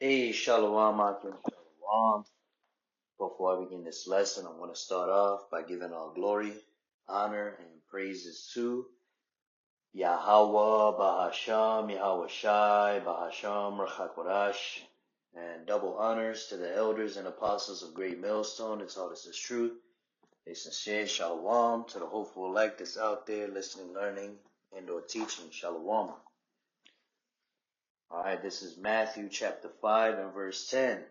Hey, Shalom, Akim, Shalom. Before I begin this lesson, I want to start off by giving all glory, honor, and praises to Yahweh, Bahasham, Yahweh Shai, Bahasham, Rachakodash, and double honors to the elders and apostles of Great Millstone that taught us this truth. A sincere Shalom to the hopeful elect that's out there listening, learning, and or teaching. Shalom. All right, this is Matthew chapter 5 and verse 10.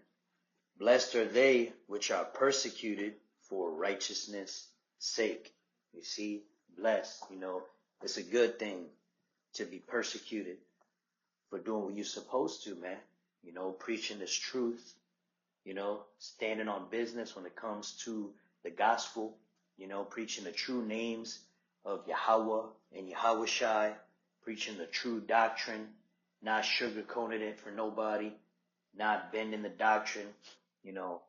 Blessed are they which are persecuted for righteousness' sake. You see, blessed, it's a good thing to be persecuted for doing what you're supposed to, man. Preaching this truth, standing on business when it comes to the gospel, preaching the true names of Yahweh and Yahweh Shai, preaching the true doctrine, not sugarcoating it for nobody, not bending the doctrine, you know,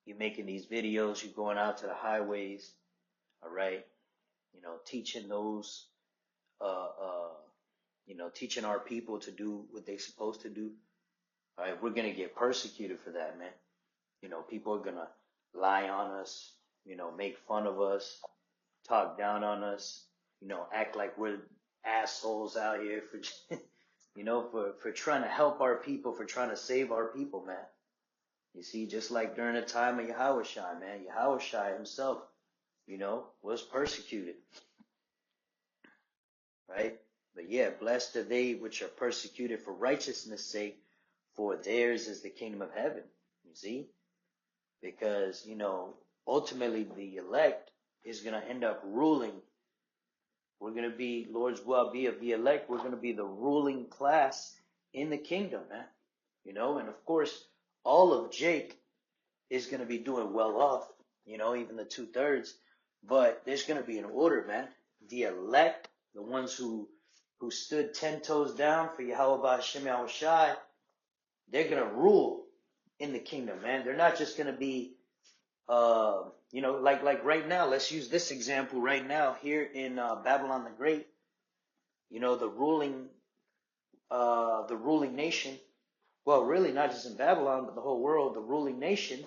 you're making these videos, you're going out to the highways, all right, teaching those, teaching our people to do what they're supposed to do. All right, we're going to get persecuted for that, man. People are going to lie on us, make fun of us, talk down on us, act like we're assholes out here for, for trying to help our people, for trying to save our people, man. You see, just like during the time of Yahweh Shai, man, Yahweh Shai himself, was persecuted, right? But yeah, blessed are they which are persecuted for righteousness' sake, for theirs is the kingdom of heaven. You see? Because, ultimately the elect is going to end up ruling. We're going to be, Lord's will be of the elect, we're going to be the ruling class in the kingdom, man. And of course, all of Jake is going to be doing well off, even the 2/3. But there's going to be an order, man. The elect, the ones who stood 10 toes down for Yahweh Ba'Shem Yahweh Shai, they're going to rule in the kingdom, man. They're not just going to be, like right now. Let's use this example right now here in Babylon the Great. The ruling nation. Well, really not just in Babylon, but the whole world. The ruling nation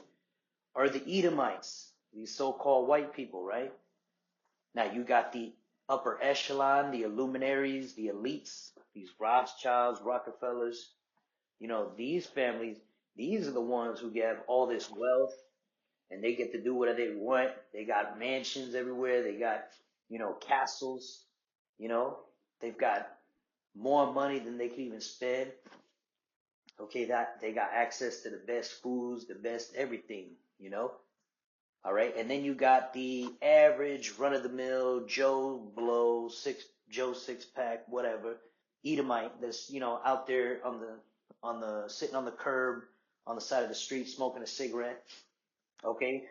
are the Edomites, these so-called white people, right? Now you got the upper echelon, the luminaries, the elites, these Rothschilds, Rockefellers. These families, these are the ones who have all this wealth and they get to do whatever they want. They got mansions everywhere. They got, castles, you know, they've got more money than they can even spend. Okay, that they got access to the best foods, the best everything. All right, and then you got the average run-of-the-mill Joe Blow, Joe Six Pack, whatever, Edomite that's out there on the sitting on the curb on the side of the street smoking a cigarette. Okay,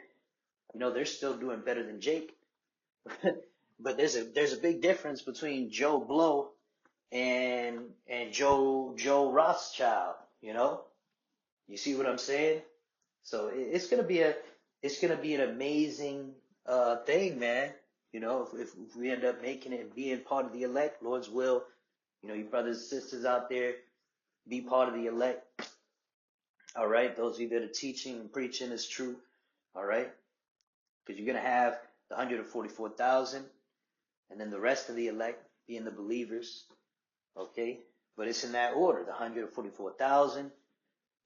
they're still doing better than Jake, but there's a big difference between Joe Blow and Joe Rothschild. You see what I'm saying? So it's gonna be an amazing thing, man. If we end up making it and being part of the elect, Lord's will, you brothers and sisters out there, be part of the elect. All right, those of you that are teaching and preaching is true. All right, because you're gonna have the 144,000, and then the rest of the elect being the believers. Okay, but it's in that order: the 144,000,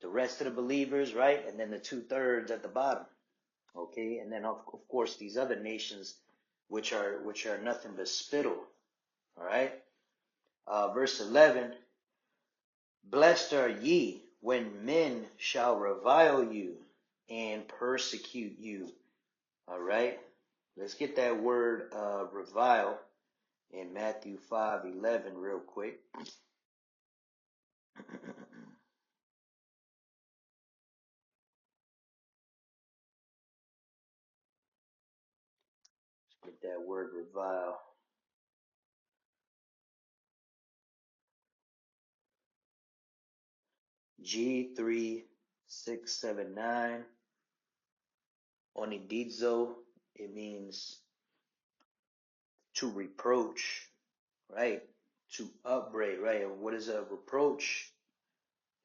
the rest of the believers, right, and then the 2/3 at the bottom. Okay, and then of course these other nations, which are nothing but spittle. All right, verse 11: Blessed are ye when men shall revile you and persecute you. All right, let's get that word revile in Matthew 5:11 real quick. Let's get that word revile. G3679 Onidizo. It means to reproach, right? To upbraid, right? And what is a reproach?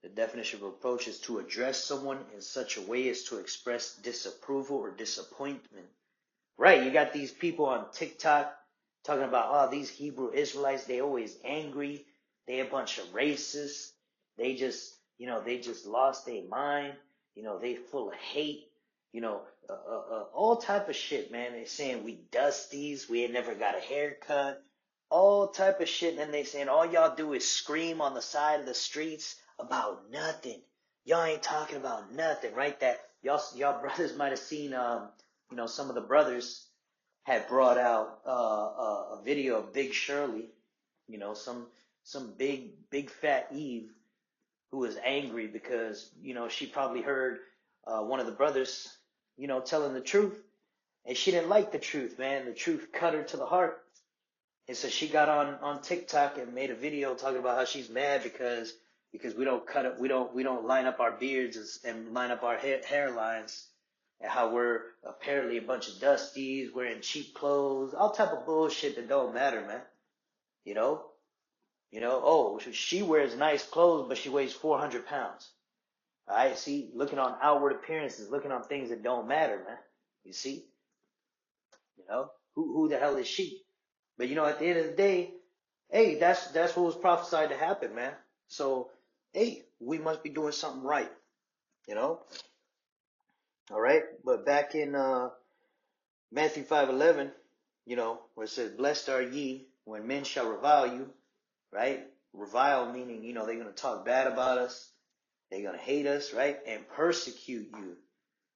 The definition of reproach is to address someone in such a way as to express disapproval or disappointment. Right, you got these people on TikTok talking about, oh, these Hebrew Israelites, they always angry. They a bunch of racists. They just lost their mind. They full of hate. All type of shit, man. They saying we dusties. We ain't never got a haircut. All type of shit. And then they saying all y'all do is scream on the side of the streets about nothing. Y'all ain't talking about nothing, right? That y'all brothers might have seen, some of the brothers had brought out a video of Big Shirley, some big fat Eve who was angry because she probably heard one of the brothers telling the truth, and she didn't like the truth, man. The truth cut her to the heart, and so she got on TikTok and made a video talking about how she's mad because we don't cut it, we don't line up our beards and line up our hairlines, and how we're apparently a bunch of dusties, wearing cheap clothes, all type of bullshit that don't matter, man. You know, oh, she wears nice clothes, but she weighs 400 pounds. All right, see, looking on outward appearances, looking on things that don't matter, man. You see, who the hell is she? But at the end of the day, hey, that's what was prophesied to happen, man. So, hey, we must be doing something right, you know. All right, but back in Matthew 5:11, where it says, "Blessed are ye when men shall revile you," right? Revile meaning, they're gonna talk bad about us, they're gonna hate us, right? And persecute you.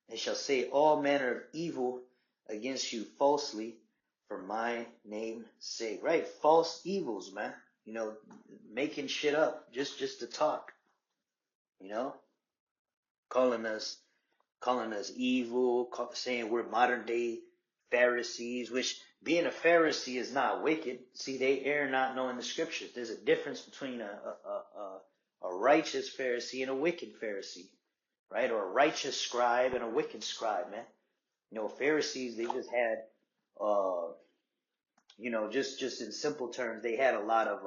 They shall say all manner of evil against you falsely for my name's sake. Right? False evils, man. Making shit up just to talk. Calling us evil, saying we're modern day Pharisees, which being a Pharisee is not wicked. See, they err not knowing the scriptures. There's a difference between a righteous Pharisee and a wicked Pharisee, right? Or a righteous scribe and a wicked scribe, man. Pharisees, they just had, just in simple terms, they had a lot of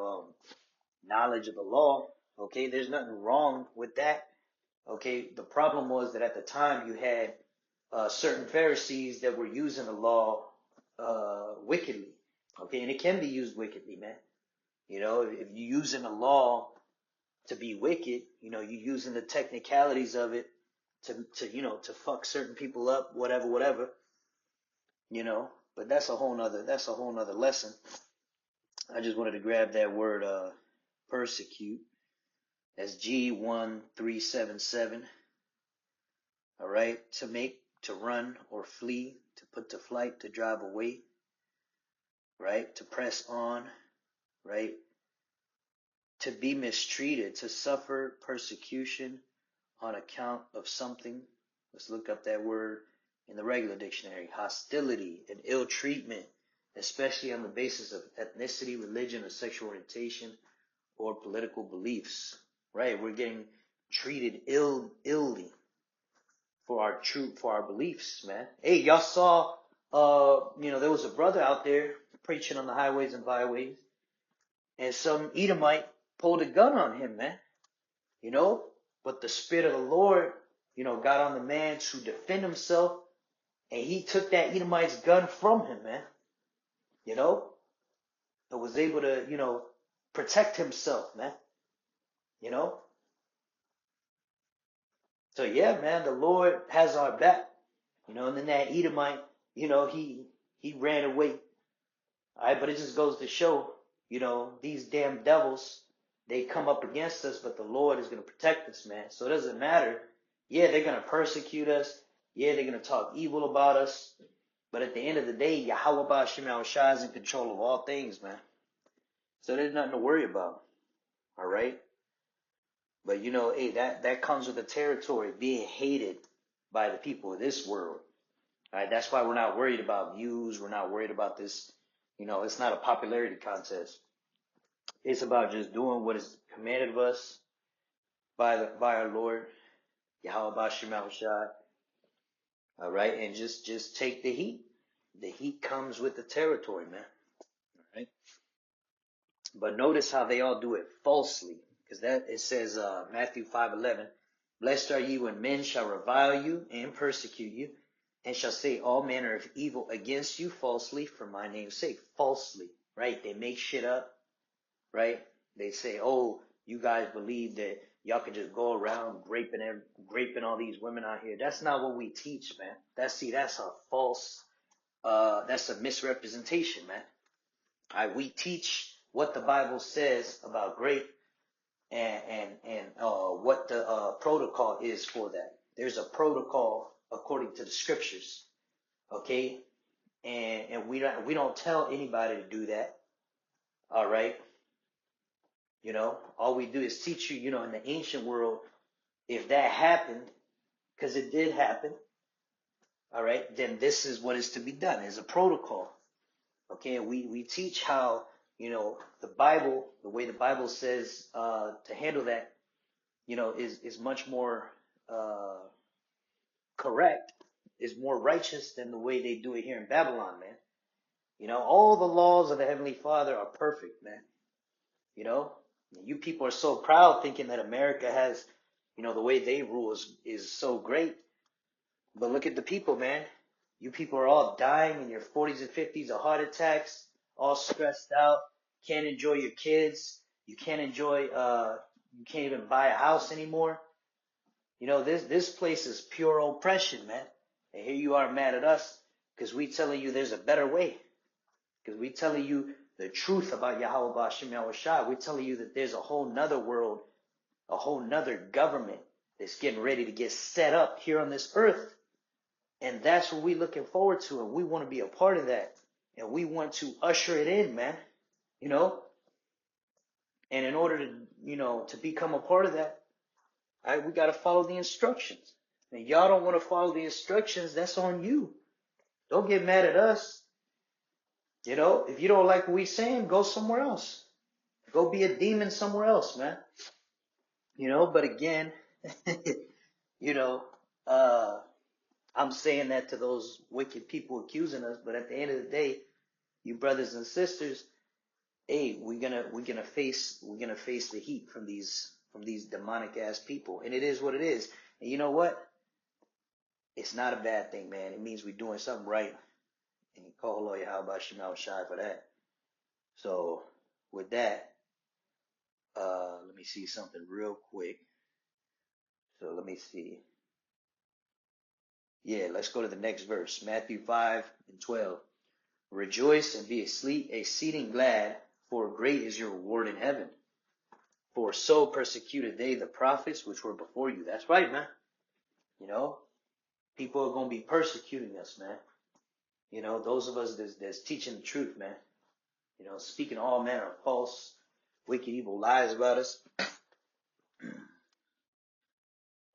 knowledge of the law. Okay, there's nothing wrong with that. Okay, the problem was that at the time you had certain Pharisees that were using the law wickedly. Okay, and it can be used wickedly, man. If you're using the law to be wicked, you're using the technicalities of it to fuck certain people up, whatever. But that's a whole nother lesson. I just wanted to grab that word persecute. That's G1377. All right, to make, to run or flee, to put to flight, to drive away, right? To press on, right? To be mistreated, to suffer persecution on account of something. Let's look up that word in the regular dictionary. Hostility and ill treatment, especially on the basis of ethnicity, religion, or sexual orientation, or political beliefs. Right? We're getting treated illy for our beliefs, man. Hey, y'all saw there was a brother out there preaching on the highways and byways, and some Edomite pulled a gun on him, man. But the Spirit of the Lord, got on the man to defend himself, and he took that Edomite's gun from him, man. And was able to, protect himself, man. So yeah, man, the Lord has our back. And then that Edomite, he ran away. All right, but it just goes to show, these damn devils, they come up against us, but the Lord is going to protect us, man. So it doesn't matter. Yeah, they're going to persecute us. Yeah, they're going to talk evil about us. But at the end of the day, Yahweh Ba'Shem Yahushua is in control of all things, man. So there's nothing to worry about. All right? But, hey, that comes with the territory, being hated by the people of this world. All right? That's why we're not worried about views. We're not worried about this. It's not a popularity contest. It's about just doing what is commanded of us by our Lord, Yahweh Ba'Shem Yahushua. All right? And just take the heat. The heat comes with the territory, man. All right? But notice how they all do it falsely. because that it says Matthew 5:11, blessed are you when men shall revile you and persecute you, and shall say all manner of evil against you falsely for my name's sake. Falsely, right? They make shit up, right? They say, oh, you guys believe that y'all can just go around raping all these women out here. That's not what we teach, man. That's a false, that's a misrepresentation, man. All right, we teach what the Bible says about rape and what the protocol is for that. There's a protocol according to the scriptures, okay? And we don't tell anybody to do that. All right. All we do is teach you, in the ancient world, if that happened, because it did happen, all right, then this is what is to be done. There's a protocol. Okay, and we teach how, the Bible, the way the Bible says to handle that, is much more correct, is more righteous than the way they do it here in Babylon, man. All the laws of the Heavenly Father are perfect, man. You people are so proud thinking that America has, the way they rule is so great. But look at the people, man. You people are all dying in your 40s and 50s of heart attacks, all stressed out, can't enjoy your kids. You can't enjoy, you can't even buy a house anymore. This place is pure oppression, man. And here you are mad at us because we telling you there's a better way. Because we telling you the truth about Yahweh Ba'Shem Yahweh Shai. We're telling you that there's a whole nother world, a whole nother government that's getting ready to get set up here on this earth. And that's what we're looking forward to. And we want to be a part of that. And we want to usher it in, man. And in order to, to become a part of that, we got to follow the instructions. And y'all don't want to follow the instructions, that's on you. Don't get mad at us. If you don't like what we're saying, go somewhere else. Go be a demon somewhere else, man. But again, I'm saying that to those wicked people accusing us, but at the end of the day, you brothers and sisters, hey, we're gonna face the heat from these demonic ass people. And it is what it is. And you know what? It's not a bad thing, man. It means we're doing something right. And you call lawyer how about Shemal Shai for that. So with that, let me see something real quick. So let me see. Yeah, let's go to the next verse. Matthew 5:12. Rejoice and be exceeding glad, for great is your reward in heaven. For so persecuted they the prophets which were before you. That's right, man. People are going to be persecuting us, man. Those of us that's teaching the truth, man. Speaking all manner of false, wicked, evil lies about us.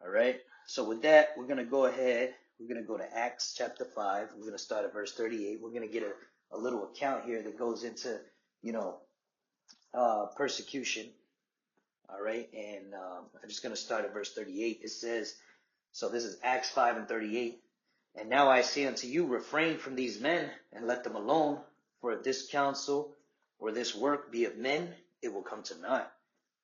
All right. So with that, we're going to go ahead. We're going to go to Acts chapter 5. We're going to start at verse 38. We're going to get a little account here that goes into, persecution. All right. And I'm just going to start at verse 38. It says, so this is Acts 5:38. And now I say unto you, refrain from these men and let them alone. For if this counsel or this work be of men, it will come to naught.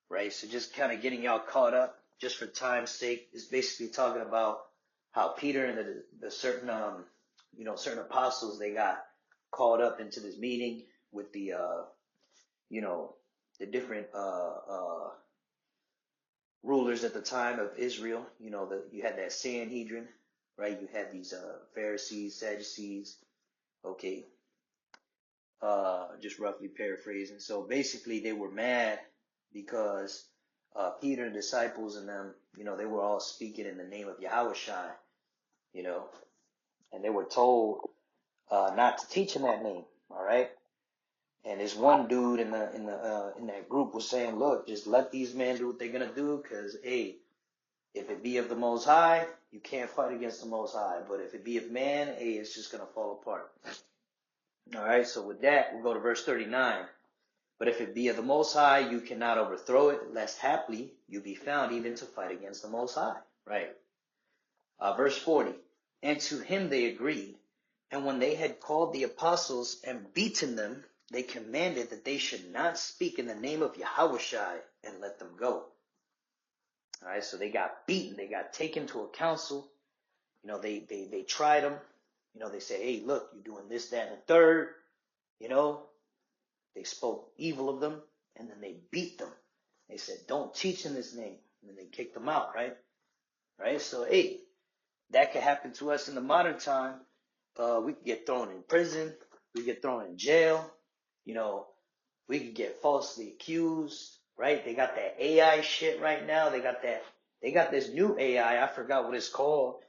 Right? So just kind of getting y'all caught up, just for time's sake, is basically talking about how Peter and the certain, certain apostles, they got caught up into this meeting with the, the different rulers at the time of Israel. You had that Sanhedrin, right? You had these Pharisees, Sadducees, okay, just roughly paraphrasing. So basically they were mad because Peter and disciples and them, they were all speaking in the name of Yahweh Shai, and they were told not to teach in that name, all right? And this one dude in that group was saying, look, just let these men do what they're gonna do, because hey, if it be of the Most High, you can't fight against the Most High. But if it be of man, hey, it's just gonna fall apart. All right. So with that, we'll go to verse 39. But if it be of the Most High, you cannot overthrow it, lest haply you be found even to fight against the Most High. Right. Verse 40. And to him they agreed. And when they had called the apostles and beaten them, they commanded that they should not speak in the name of Yahushai and let them go. All right, so they got beaten. They got taken to a council. They tried them. They said, hey, look, you're doing this, that, and the third. You know, they spoke evil of them, and then they beat them. They said, don't teach in this name. And then they kicked them out, right? Right? So, hey, that could happen to us in the modern time. We could get thrown in prison. We get thrown in jail. We could get falsely accused, right? They got that AI shit right now. They got this new AI. I forgot what it's called,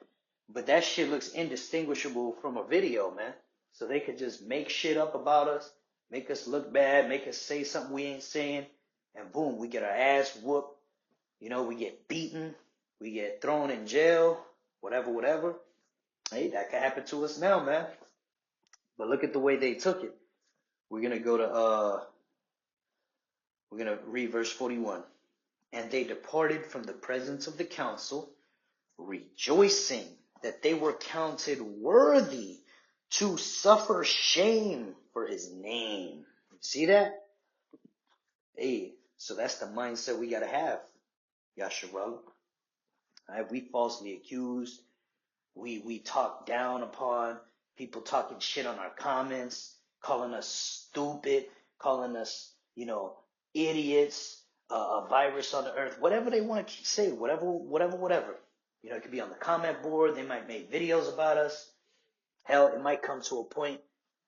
but that shit looks indistinguishable from a video, man. So they could just make shit up about us, make us look bad, make us say something we ain't saying, and boom, we get our ass whooped. We get beaten, we get thrown in jail, whatever. Hey, that could happen to us now, man. But look at the way they took it. We're gonna read verse 41. And they departed from the presence of the council, rejoicing that they were counted worthy to suffer shame for his name. You see that? Hey, so that's the mindset we gotta have, Yasharel. Right? We falsely accused. We talk down upon people talking shit on our comments, calling us stupid, calling us, idiots, a virus on the earth, whatever they want to say, whatever. It could be on the comment board. They might make videos about us. Hell, it might come to a point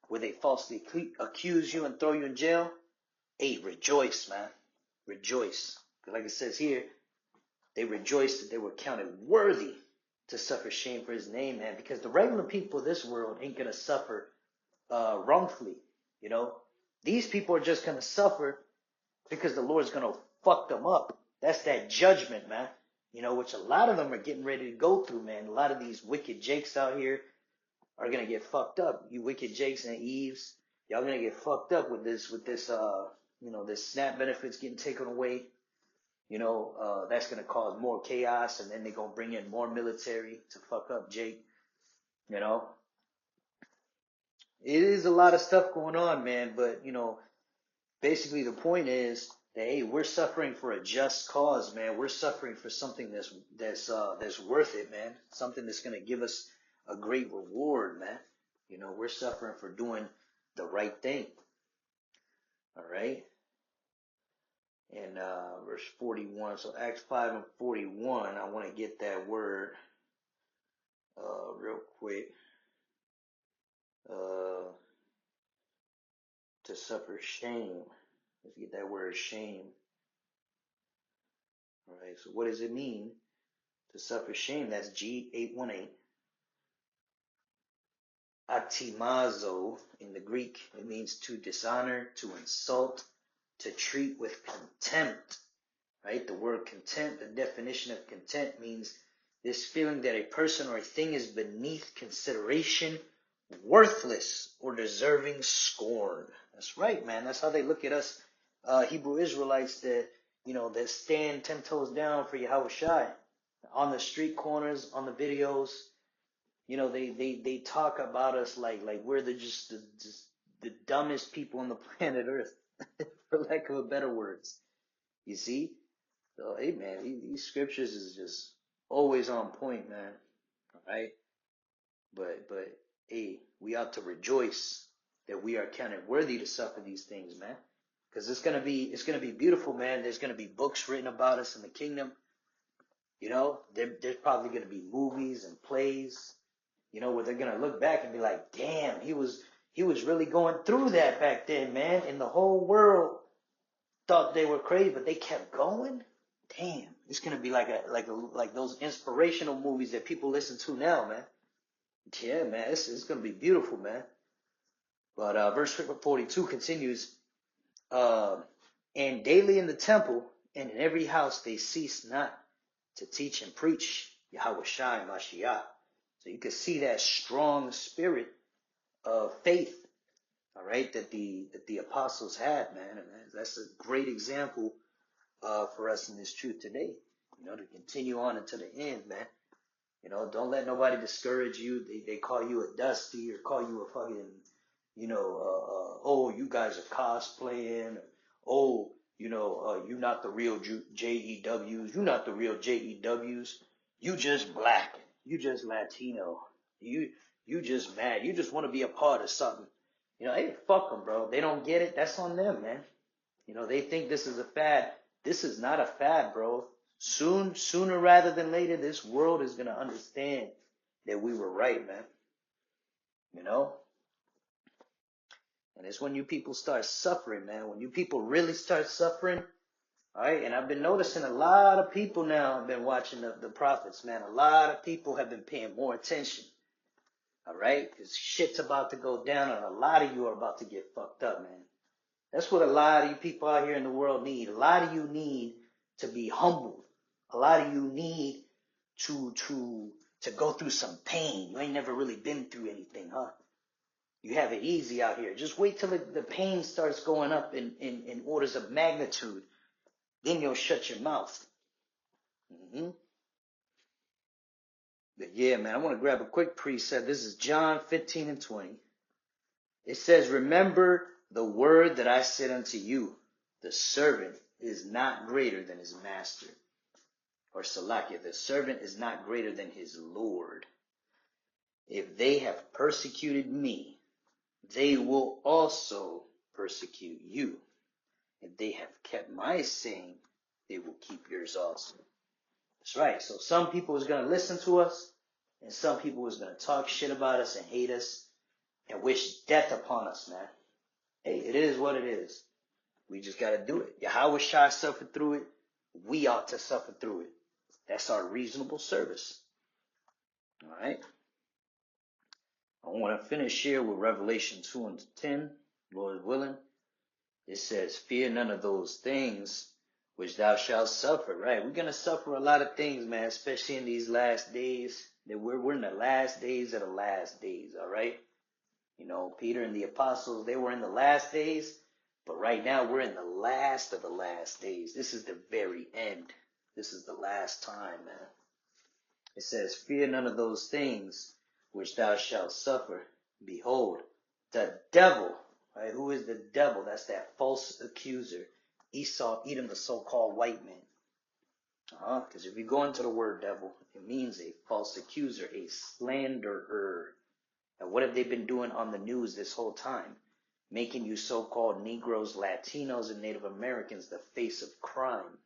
where they falsely accuse you and throw you in jail. Hey, rejoice, man. Rejoice. Because like it says here, they rejoiced that they were counted worthy to suffer shame for his name, man. Because the regular people of this world ain't going to suffer wrongfully, These people are just going to suffer because the Lord's going to fuck them up. That's that judgment, man. Which a lot of them are getting ready to go through, man. A lot of these wicked Jakes out here are going to get fucked up. You wicked Jakes and Eves, y'all going to get fucked up with this this SNAP benefits getting taken away. That's going to cause more chaos, and then they're going to bring in more military to fuck up Jake. It is a lot of stuff going on, man, but, basically the point is that, hey, we're suffering for a just cause, man. We're suffering for something that's worth it, man. Something that's going to give us a great reward, man. We're suffering for doing the right thing. All right. And verse 41. So Acts 5 and 41. I want to get that word real quick. To suffer shame. Let's get that word shame. All right. So what does it mean to suffer shame? That's G818. Atimazo in the Greek, it means to dishonor, to insult, to treat with contempt, right? The word contempt, the definition of contempt means this feeling that a person or a thing is beneath consideration, worthless, or deserving scorn. That's right, man. That's how they look at us Hebrew Israelites that, that stand 10 toes down for Yahweh Shai. On the street corners, on the videos, they talk about us like we're just the dumbest people on the planet Earth, for lack of a better words. You see? So, hey, man, these scriptures is just always on point, man. All right? But, hey, we ought to rejoice that we are counted worthy to suffer these things, man. Because it's gonna be beautiful, man. There's gonna be books written about us in the kingdom. There's probably gonna be movies and plays, where they're gonna look back and be like, damn, he was really going through that back then, man. And the whole world thought they were crazy, but they kept going. Damn, it's gonna be like those inspirational movies that people listen to now, man. Yeah, man, it's gonna be beautiful, man. But verse 42 continues, and daily in the temple and in every house they cease not to teach and preach Yahweh Shai Mashiach. So you can see that strong spirit of faith, all right, that the apostles had, man. And that's a great example for us in this truth today, to continue on until the end, man. Don't let nobody discourage you. They call you a dusty or call you a fucking, oh, you guys are cosplaying. Or, oh, you not the real JEWs. You not the real JEWs. You just black. You just Latino. You you just mad. You just want to be a part of something. Hey, fuck them, bro. They don't get it. That's on them, man. They think this is a fad. This is not a fad, bro. Sooner rather than later, this world is gonna understand that we were right, man. You know? And it's when you people start suffering, man. When you people really start suffering, all right? And I've been noticing a lot of people now have been watching the prophets, man. A lot of people have been paying more attention, all right? Because shit's about to go down, and a lot of you are about to get fucked up, man. That's what a lot of you people out here in the world need. A lot of you need to be humbled. A lot of you need to go through some pain. You ain't never really been through anything, huh? You have it easy out here. Just wait till the pain starts going up in orders of magnitude. Then you'll shut your mouth. But yeah, man, I want to grab a quick precept. This is John 15 and 20. It says, remember the word that I said unto you, the servant is not greater than his master. Or Salakia, the servant is not greater than his Lord. If they have persecuted me, they will also persecute you. If they have kept my saying, they will keep yours also. That's right. So some people is going to listen to us, and some people is going to talk shit about us and hate us and wish death upon us, man. Hey, it is what it is. We just got to do it. Yahweh Shai suffered through it. We ought to suffer through it. That's our reasonable service. All right. I want to finish here with Revelation 2 and 10, Lord willing. It says, fear none of those things which thou shalt suffer, right? We're going to suffer a lot of things, man, especially in these last days. That we're in the last days of the last days, all right? Peter and the apostles, they were in the last days, but right now we're in the last of the last days. This is the very end. This is the last time, man. It says, fear none of those things which thou shalt suffer. Behold, the devil, right? Who is the devil? That's that false accuser. Esau, Edom, the so-called white man. Because if you go into the word devil, it means a false accuser, a slanderer. And what have they been doing on the news this whole time? Making you so-called Negroes, Latinos, and Native Americans the face of crime.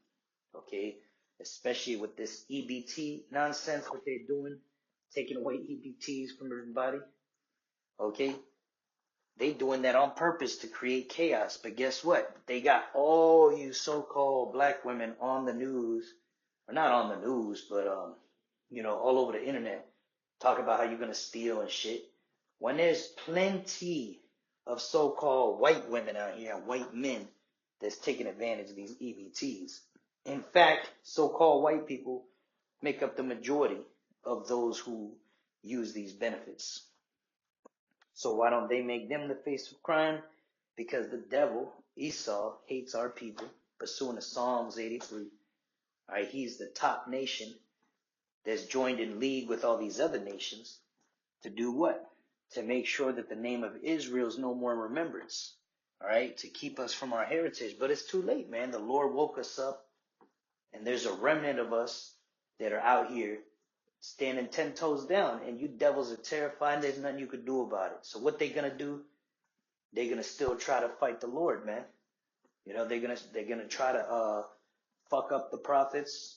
Okay? Especially with this EBT nonsense, what they're doing, taking away EBTs from everybody. Okay? They doing that on purpose to create chaos. But guess what? They got all you so-called black women on the news, or not on the news, but all over the internet, talk about how you're gonna steal and shit. When there's plenty of so-called white women out here, white men, that's taking advantage of these EBTs. In fact, so-called white people make up the majority of those who use these benefits. So why don't they make them the face of crime? Because the devil, Esau, hates our people, pursuant to Psalms 83. All right, he's the top nation that's joined in league with all these other nations to do what? To make sure that the name of Israel is no more in remembrance. All right, to keep us from our heritage. But it's too late, man. The Lord woke us up, and there's a remnant of us that are out here standing 10 toes down, and you devils are terrified. There's nothing you could do about it. So what they gonna do? They're gonna still try to fight the Lord, man. They're gonna try to fuck up the prophets.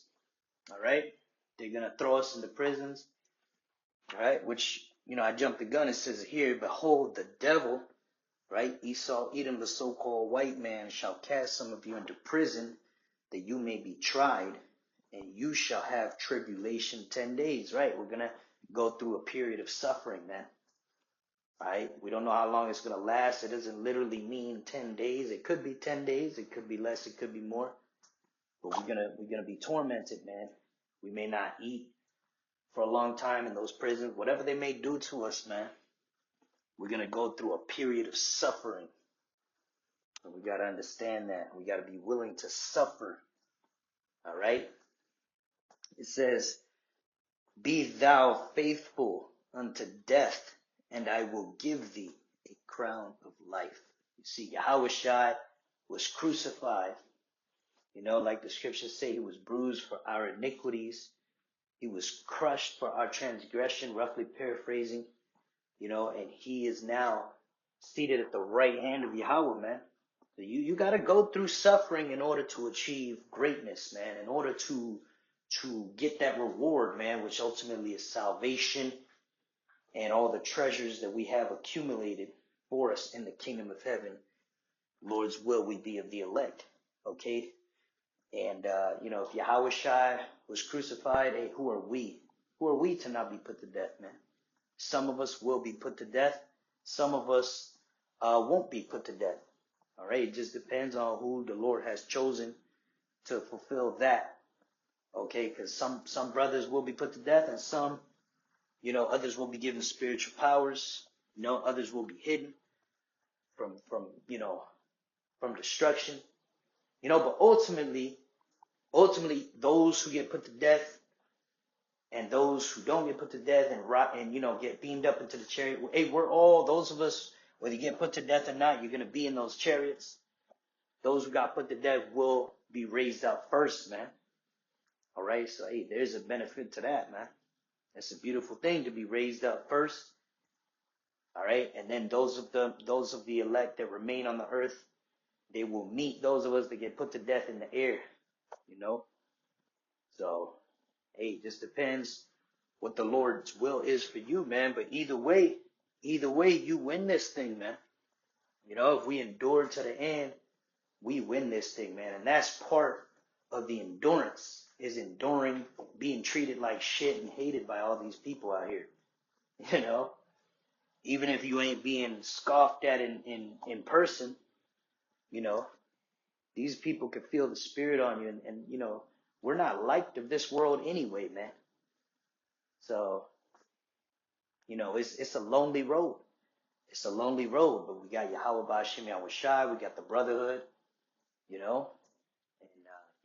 All right, they're gonna throw us into prisons. All right, which I jumped the gun. It says here, behold, the devil, right? Esau, Edom, the so-called white man, shall cast some of you into prison, that you may be tried, and you shall have tribulation 10 days, right? We're gonna go through a period of suffering, man. Right? We don't know how long it's going to last. It doesn't literally mean 10 days. It could be 10 days. It could be less. It could be more. But we're going to be tormented, man. We may not eat for a long time in those prisons. Whatever they may do to us, man, we're going to go through a period of suffering. And we got to understand that. We got to be willing to suffer. All right? It says, be thou faithful unto death, and I will give thee a crown of life. You see, Yahweh Shai was crucified You know, like the scriptures say, he was bruised for our iniquities. He was crushed for our transgression, roughly paraphrasing, you know, and he is now seated at the right hand of Yahweh, man. So you got to go through suffering in order to achieve greatness, man, in order to get that reward, man, which ultimately is salvation and all the treasures that we have accumulated for us in the kingdom of heaven. Lord's will, we be of the elect, okay? And, you know, if Yahweh Shai was crucified, hey, who are we? Who are we to not be put to death, man? Some of us will be put to death. Some of us won't be put to death. All right, it just depends on who the Lord has chosen to fulfill that. Okay, because some brothers will be put to death, and some, you know, others will be given spiritual powers. You know, others will be hidden from you know, from destruction. You know, but ultimately, those who get put to death and those who don't get put to death and you know, get beamed up into the chariot. Hey, we're all, those of us, whether you get put to death or not, you're gonna be in those chariots. Those who got put to death will be raised up first, man. All right, so hey, there's a benefit to that, man. It's a beautiful thing to be raised up first. All right, and then those of the elect that remain on the earth, they will meet those of us that get put to death in the air. You know, so hey, it just depends what the Lord's will is for you, man. But either way, you win this thing, man. You know, if we endure to the end, we win this thing, man. And that's part of the endurance, is enduring being treated like shit and hated by all these people out here. You know, even if you ain't being scoffed at in person, you know, these people can feel the spirit on you. And you know, we're not liked of this world anyway, man. So, you know, it's a lonely road. It's a lonely road, but we got Yahweh Ba'Shem Yahweh Shai, we got the brotherhood, you know, and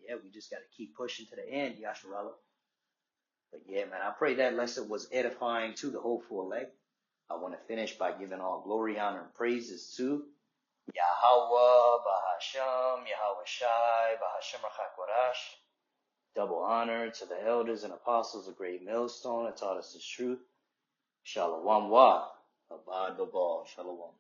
yeah, we just got to keep pushing to the end, Yasharallah. But yeah, man, I pray that lesson was edifying to the hopeful elect. I want to finish by giving all glory, honor, and praises to Yahweh Ba'Hashem, Yahweh Shai, Ba'Hashem Rachakwarash. Double honor to the elders and apostles of Great Millstone that taught us this truth. Shalom wa. Abad Babal. Shalom.